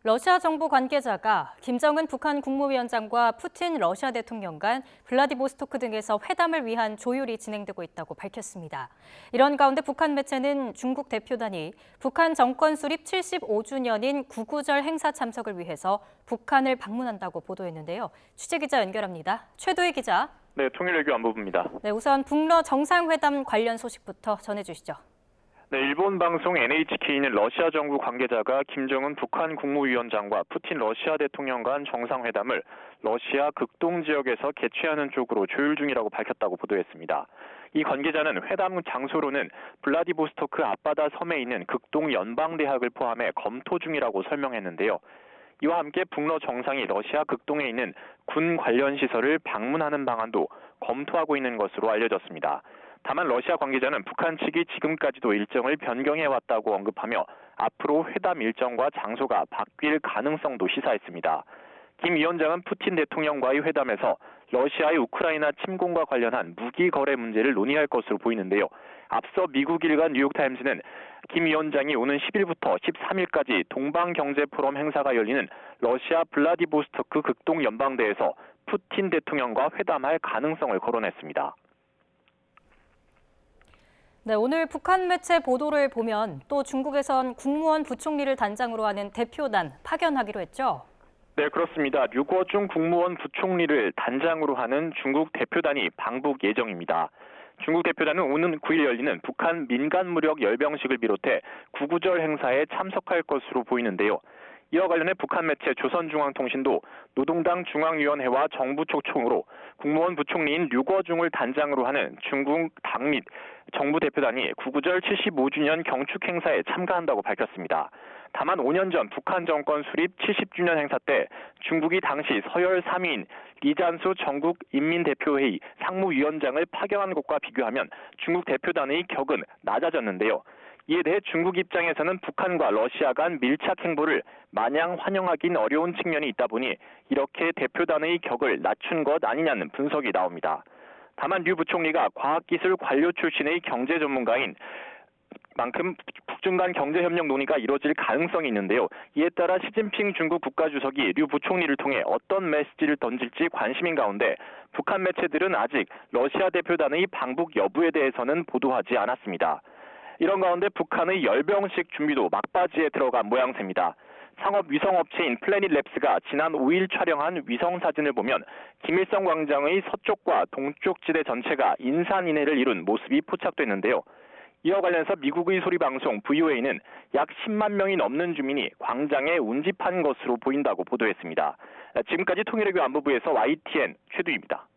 러시아 정부 관계자가 김정은 북한 국무위원장과 푸틴 러시아 대통령 간 블라디보스토크 등에서 회담을 위한 조율이 진행되고 있다고 밝혔습니다. 이런 가운데 북한 매체는 중국 대표단이 북한 정권 수립 75주년인 구구절 행사 참석을 위해서 북한을 방문한다고 보도했는데요. 취재기자 연결합니다. 최도희 기자. 네, 통일외교 안보부입니다. 네, 우선 북러 정상회담 관련 소식부터 전해주시죠. 네, 일본 방송 NHK는 러시아 정부 관계자가 김정은 북한 국무위원장과 푸틴 러시아 대통령 간 정상회담을 러시아 극동 지역에서 개최하는 쪽으로 조율 중이라고 밝혔다고 보도했습니다. 이 관계자는 회담 장소로는 블라디보스토크 앞바다 섬에 있는 극동 연방대학을 포함해 검토 중이라고 설명했는데요. 이와 함께 북러 정상이 러시아 극동에 있는 군 관련 시설을 방문하는 방안도 검토하고 있는 것으로 알려졌습니다. 다만 러시아 관계자는 북한 측이 지금까지도 일정을 변경해왔다고 언급하며 앞으로 회담 일정과 장소가 바뀔 가능성도 시사했습니다. 김 위원장은 푸틴 대통령과의 회담에서 러시아의 우크라이나 침공과 관련한 무기 거래 문제를 논의할 것으로 보이는데요. 앞서 미국 일간 뉴욕타임즈는 김 위원장이 오는 10일부터 13일까지 동방경제포럼 행사가 열리는 러시아 블라디보스토크 극동연방대에서 푸틴 대통령과 회담할 가능성을 거론했습니다. 네, 오늘 북한 매체 보도를 보면 또 중국에선 국무원 부총리를 단장으로 하는 대표단 파견하기로 했죠? 네, 그렇습니다. 류거중 국무원 부총리를 단장으로 하는 중국 대표단이 방북 예정입니다. 중국 대표단은 오는 9일 열리는 북한 민간무력 열병식을 비롯해 구구절 행사에 참석할 것으로 보이는데요. 이와 관련해 북한 매체 조선중앙통신도 노동당 중앙위원회와 정부 초청으로 국무원 부총리인 류거중을 단장으로 하는 중국 당 및 정부 대표단이 구구절 75주년 경축 행사에 참가한다고 밝혔습니다. 다만 5년 전 북한 정권 수립 70주년 행사 때 중국이 당시 서열 3위인 리잔수 전국 인민대표회의 상무위원장을 파견한 것과 비교하면 중국 대표단의 격은 낮아졌는데요. 이에 대해 중국 입장에서는 북한과 러시아 간 밀착 행보를 마냥 환영하긴 어려운 측면이 있다 보니 이렇게 대표단의 격을 낮춘 것 아니냐는 분석이 나옵니다. 다만 류 부총리가 과학기술 관료 출신의 경제 전문가인 만큼 북중 간 경제협력 논의가 이뤄질 가능성이 있는데요. 이에 따라 시진핑 중국 국가주석이 류 부총리를 통해 어떤 메시지를 던질지 관심인 가운데 북한 매체들은 아직 러시아 대표단의 방북 여부에 대해서는 보도하지 않았습니다. 이런 가운데 북한의 열병식 준비도 막바지에 들어간 모양새입니다. 상업 위성업체인 플래닛랩스가 지난 5일 촬영한 위성사진을 보면 김일성 광장의 서쪽과 동쪽 지대 전체가 인산인해를 이룬 모습이 포착됐는데요. 이와 관련해서 미국의 소리방송 VOA는 약 10만 명이 넘는 주민이 광장에 운집한 것으로 보인다고 보도했습니다. 지금까지 통일외교 안보부에서 YTN 최두희입니다.